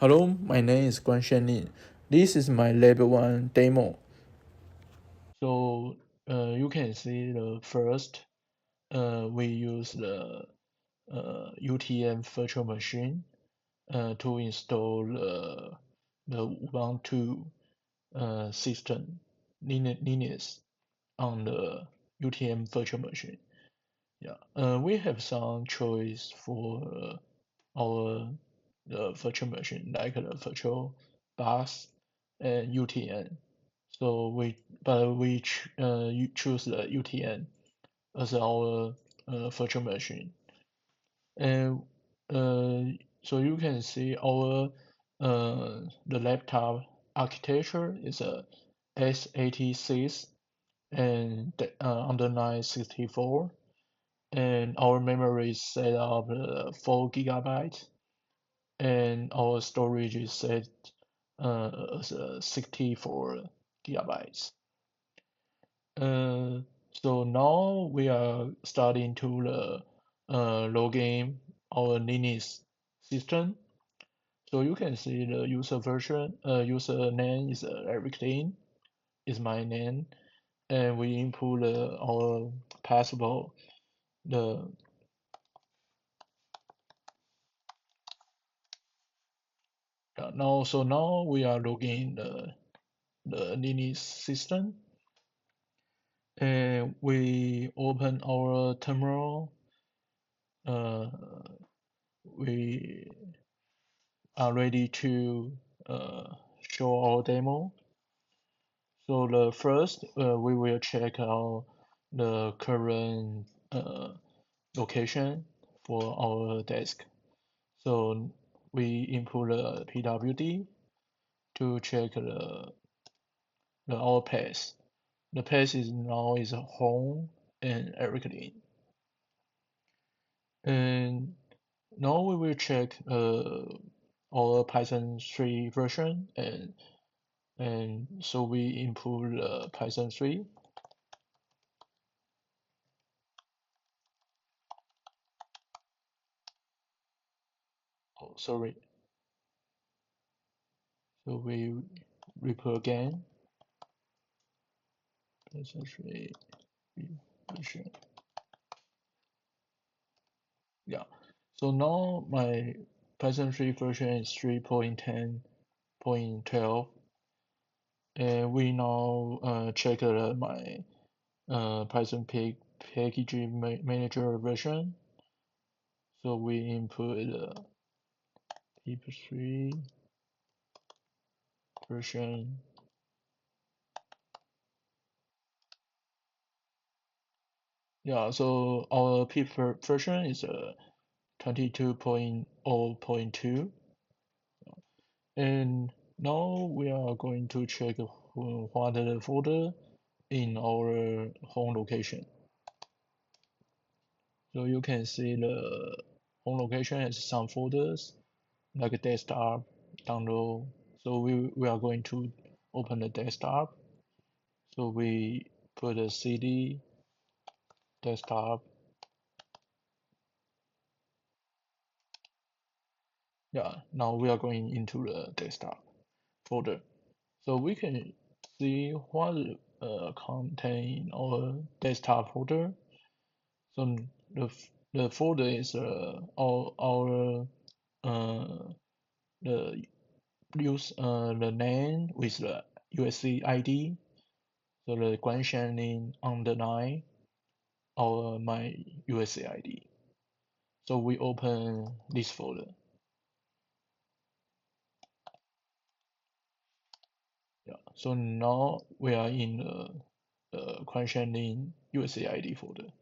Hello, my name is KuanHsien Lin. This is my level 1 demo. So you can see the first, we use the UTM virtual machine to install the Ubuntu system Linux on the UTM virtual machine. Yeah, we have some choice for our virtual machine, like the virtual bus and UTN. So we choose the UTN as our virtual machine, and uh, so you can see our the laptop architecture is a x86 and underline 64, and our memory is set up 4 GB, and our storage is set as 64 gigabytes. Uh, so now we are starting to log in our Linux system. So you can see the user version, user name is Eric Lin, is my name, and we input our password. The now we are logging the Linux system, and we open our terminal. Uh, we are ready to show our demo. So the first, we will check out the current location for our desk. So we input the PWD to check our path. The path is now is home and everything. And now we will check our Python 3 version, and so we input Python 3. Oh, sorry. So we repeat again. Python 3 version. Yeah. So now my Python 3 version is 3.10.12, and we now check my Python package manager version. So we input the pip3 version. Yeah, so our pip version is 22.0.2, and now we are going to check what the folder in our home location. So you can see the home location has some folders like desktop, download. So we are going to open the desktop. So we put a CD, desktop. Yeah, now we are going into the desktop folder. So we can see what contain our desktop folder. So the folder is our the the name with the USC ID. So the KuanHsien Lin underline our my USC ID. So we open this folder. Yeah. So now we are in the KuanHsien Lin USC ID folder.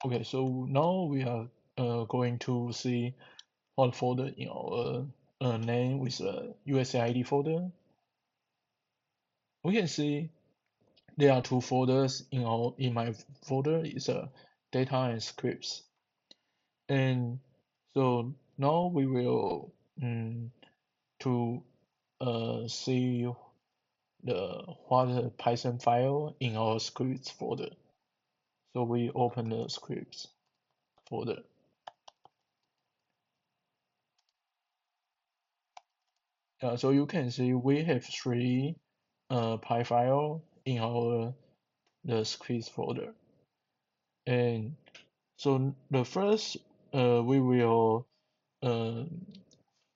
Okay, so now we are going to see what folder in our name with the USAID folder. We can see there are two folders in my folder. It's data and scripts. And so now we will to see what Python file in our scripts folder. So we open the scripts folder. So you can see we have three PI file in our the scripts folder. And so the first we will uh,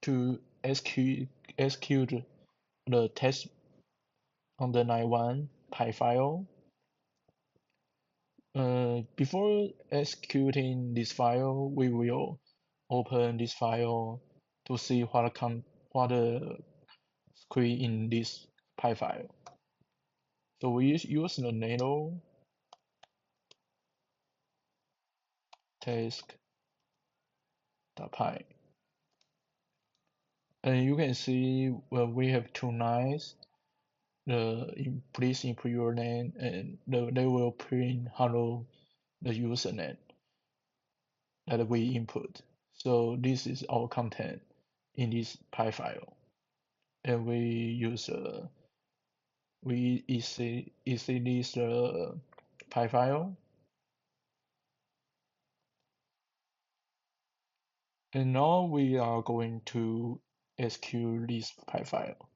to execute the test on the line 1 PI file. Before executing this file, we will open this file to see what the script in this PI file. So we use the nano task.py. And you can see we have two lines. Please input your name, and they will print hello the username that we input. So this is our content in this PI file, and we EC this PI file, and now we are going to execute this PI file.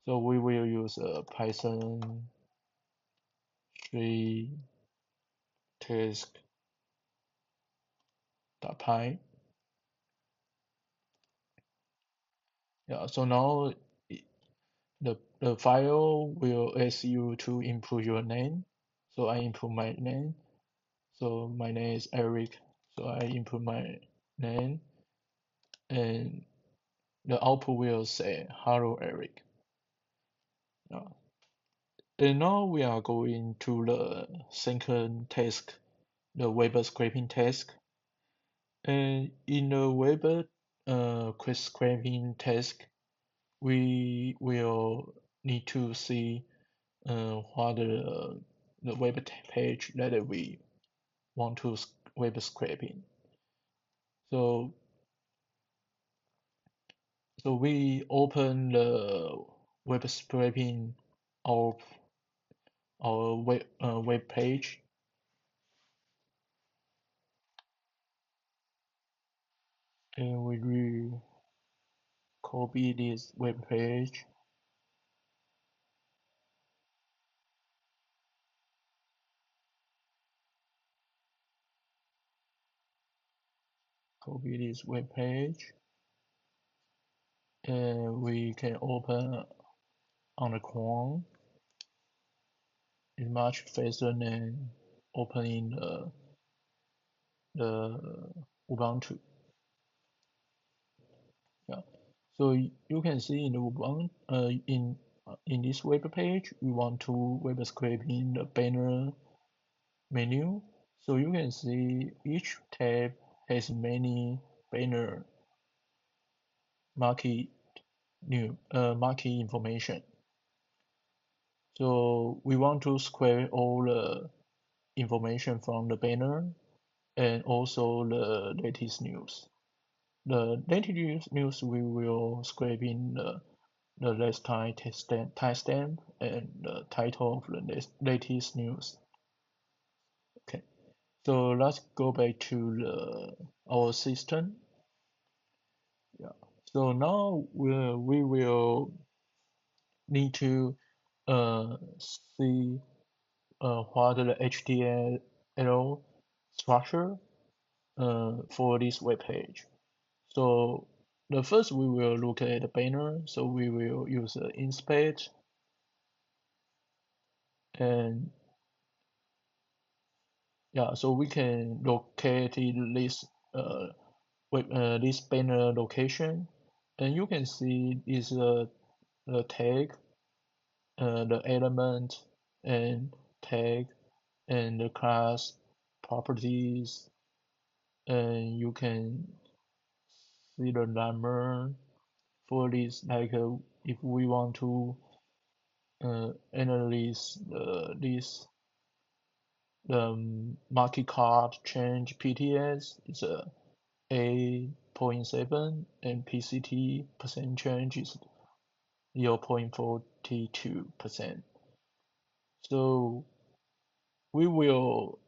So we will use Python 3 task.py. Yeah, so now the file will ask you to input your name. So I input my name. So my name is Eric. So I input my name, and the output will say hello Eric. Yeah. And now we are going to the second task, the web scraping task. And in the web scraping task, we will need to see what the web page that we want to web scraping. So we open the web scraping of our web page, and we will copy this web page, and we can open on the Chrome. It's much faster than opening the Ubuntu. Yeah. So you can see in the Ubuntu in this web page, we want to web scrape in the banner menu. So you can see each tab has many banner market market information. So we want to scrape all the information from the banner and also the latest news. The latest news we will scrape in the last time timestamp and the title of the latest news. Okay, so let's go back to our system. Yeah. So now we will need to see what the HTML structure for this web page. So the first we will look at the banner. So we will use inspect, and yeah, so we can locate this this banner location, and you can see is the tag, the element, and tag, and the class properties, and you can see the number for this. Like if we want to analyze this the market card change PTS is a 8.7, and PCT percent change is 0.42%. So we will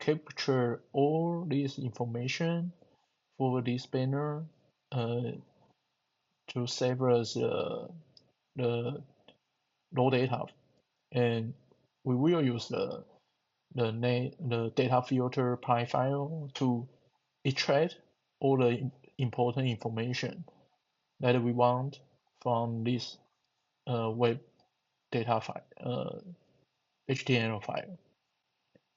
capture all this information for this banner uh, to save us the raw data, and we will use the data filter py file to extract all the important information that we want from this web data file, HTML file.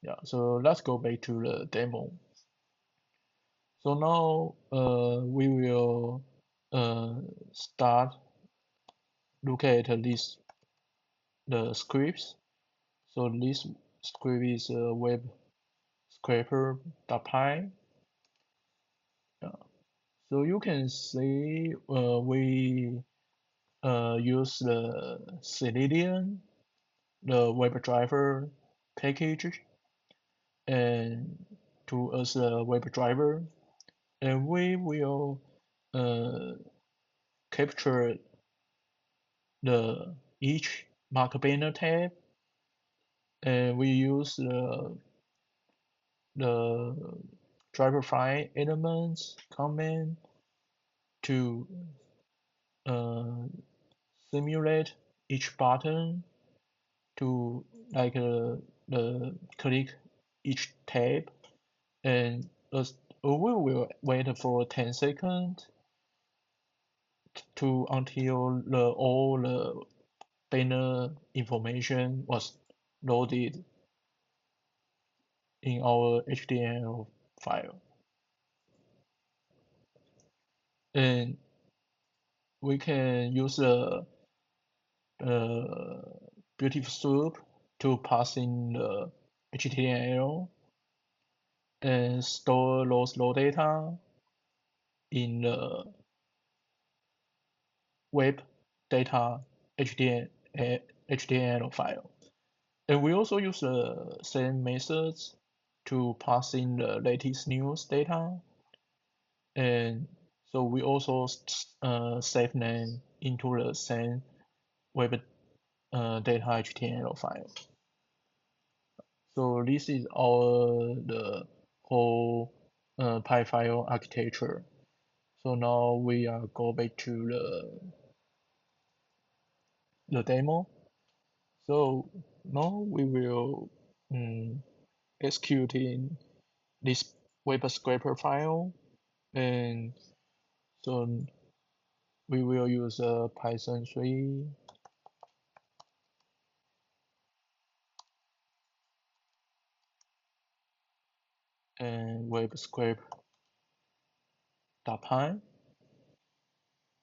Yeah, so let's go back to the demo. So now we will start look at this the scripts. So this script is a web scraper.py. Yeah. So you can see we use the Selenium, the WebDriver package, and to as a WebDriver, and we will uh, capture the each mark banner tab, and we use the driver file elements command to uh, simulate each button to like the click each tab, and as we will wait for 10 seconds to until all the banner information was loaded in our HTML file. And we can use a beautiful soup to pass in the HTML and store those raw data in the web data HTML file. And we also use the same methods to pass in the latest news data. And so we also save them into the same web data HTML file. So this is our the whole py file architecture. So now we are go back to the demo. So now we will execute in this web scraper file, and so we will use Python 3 and web scrape.py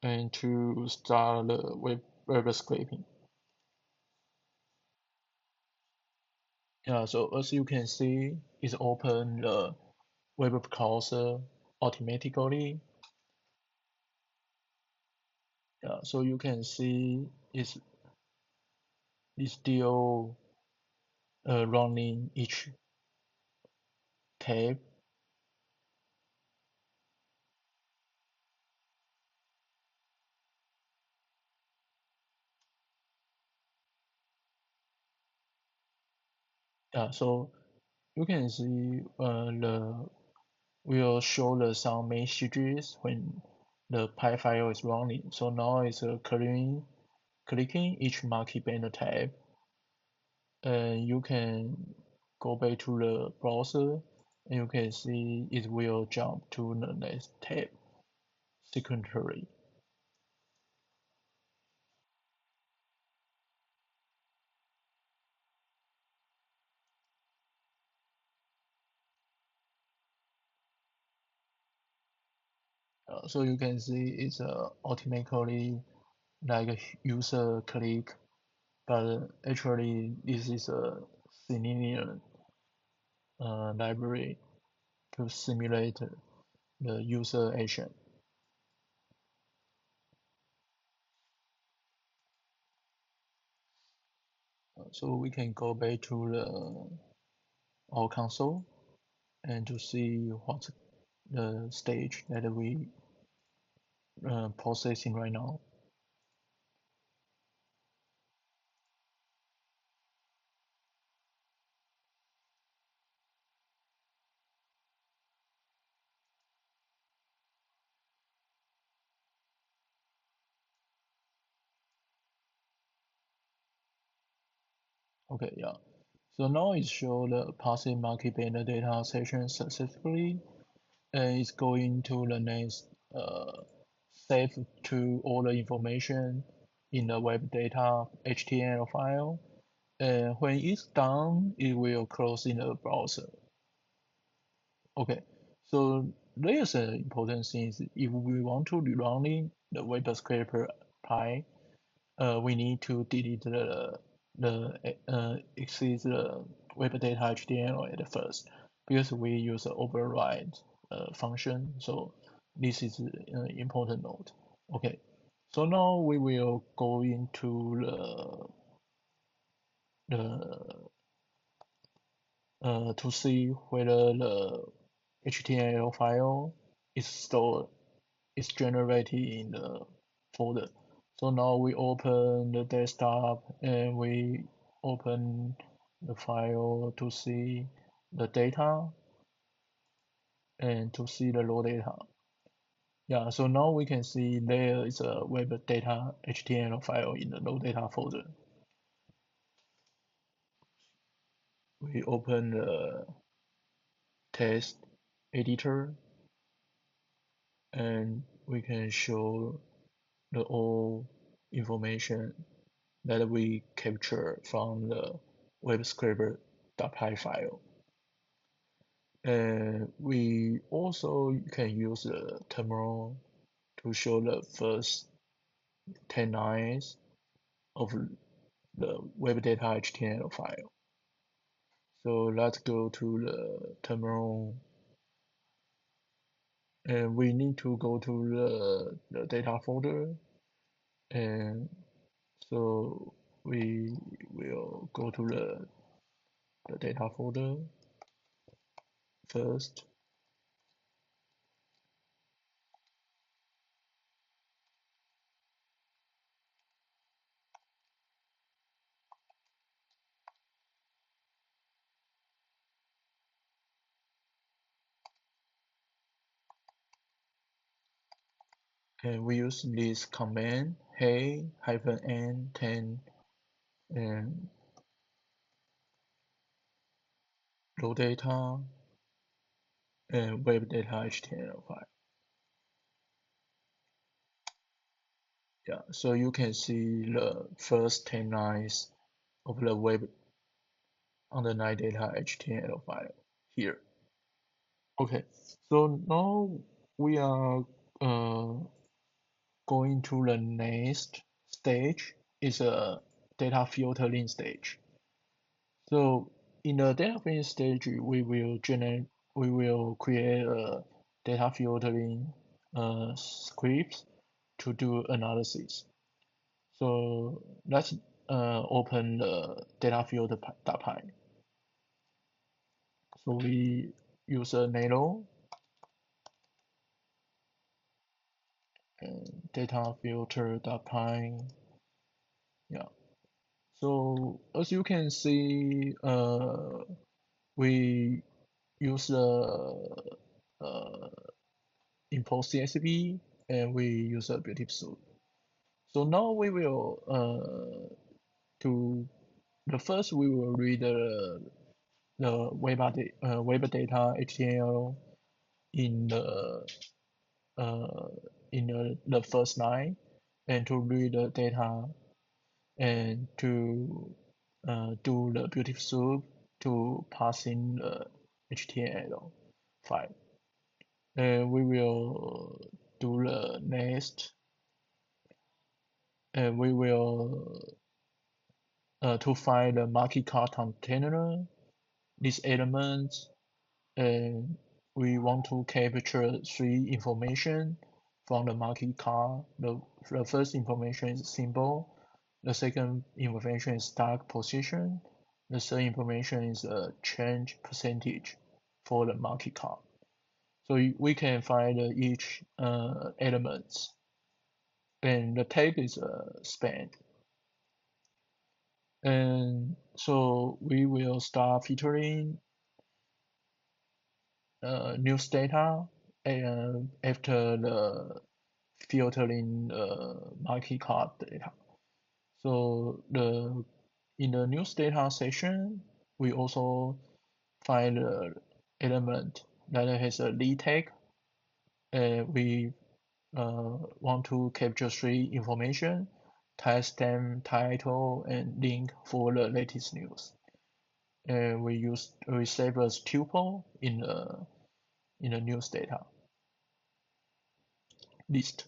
and to start the web scraping. Yeah, so as you can see, it's open the web browser automatically. Yeah, so you can see it's still running each tab. Yeah, so you can see the will show the some messages when the py file is running. So now it's clicking each marquee banner tab, and you can go back to the browser, and you can see it will jump to the next tab sequentially. So you can see it's automatically like a user click, but actually this is a Selenium library to simulate the user action. So we can go back to our console and to see what's the stage that we processing right now. Okay, yeah. So now it show the passive market banner data session successfully, and it's going to the next save to all the information in the web data HTML file. And when it's done, it will close in the browser. Okay, so there's an important thing is if we want to rerunning the web scraper pie, we need to delete the exceeds the web data HTML at first because we use the override function. So this is an important note. Okay, so now we will go into the to see whether the HTML file is stored is generated in the folder. So now we open the desktop and we open the file to see the data and to see the raw data. Yeah, so now we can see there is a web data HTML file in the raw data folder. We open the text editor and we can show the all information that we capture from the web scraper.py file. And we also can use the terminal to show the first 10 lines of the web data HTML file. So let's go to the terminal and we need to go to the data folder and so we will go to the data folder first. And we use this command hey -n 10 and raw data and web data HTML file. Yeah, so you can see the first 10 lines of the web underline data HTML file here. Okay, so now we are uh, going to the next stage is a data filtering stage. So in the data filtering stage, we will create a data filtering script to do analysis. So let's open the data filter.py. So we use a nano and data filter.py. Yeah. So as you can see, we use the uh, import CSV and we use a beautiful soup. So now we will to the first we will read the web data HTML in uh, the first line and to read the data and to do the beautiful soup to pass in the HTML file. And we will do the next and we will to find the market card container, these elements, and we want to capture three information from the market card. The first information is symbol, the second information is stock position, the third information is a change percentage for the market card. So we can find each elements, and the tag is span. And so we will start filtering news data after the filtering market card data. So in the news data section, we also find the element that has a lead tag. We want to capture three information: timestamp, title, and link for the latest news. We save as tuple in the news data list.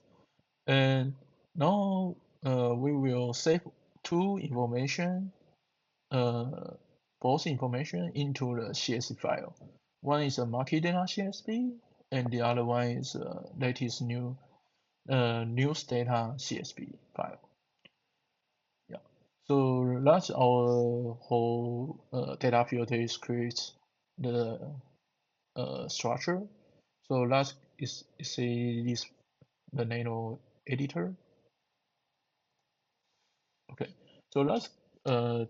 And now we will save two information, uh, both information into the CSV file. One is a market data CSV, and the other one is latest news data CSV file. Yeah. So that's our whole data filter script, the structure. So let's see this the nano editor. Okay, so let's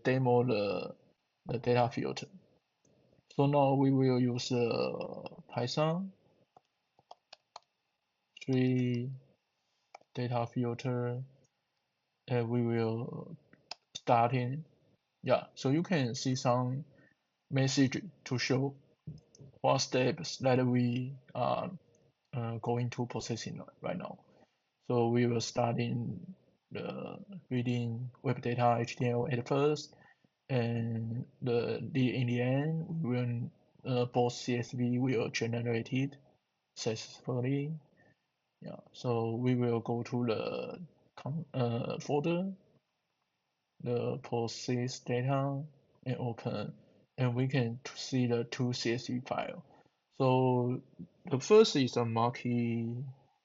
demo the data filter. So now we will use Python 3 data filter, and we will start in. Yeah, so you can see some message to show what steps that we are going to processing right now. So we will start in the reading web data HTML at first, and in the end, when both CSV will generated successfully. Yeah, so we will go to the folder, the process data, and open, and we can see the two CSV file. So the first is a market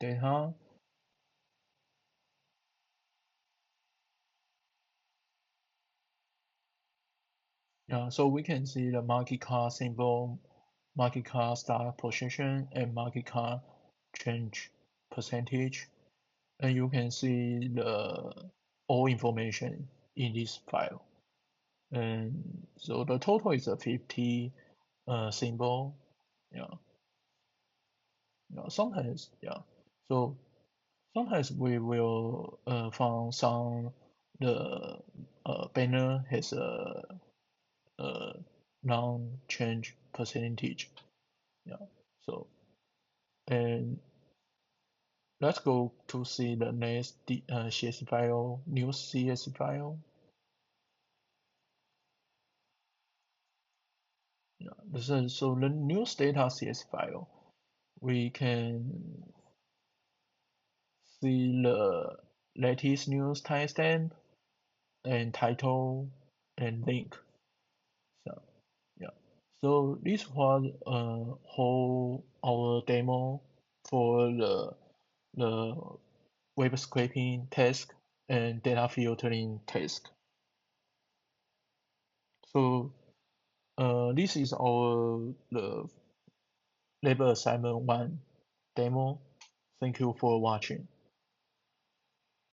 data. Yeah, so we can see the market cap symbol, market cap stock position, and market cap change percentage. And you can see the all information in this file. And so the total is a 50 symbol. Yeah, yeah. Sometimes, yeah. So sometimes we will find some the banner has a non-change percentage. Yeah. So and let's go to see the next CSV file, new CSV file. Yeah, so the news data CSV file. We can see the latest news timestamp and title and link. So yeah. So this was whole our demo for the web scraping task and data filtering task. So this is our the label assignment 1 demo. Thank you for watching.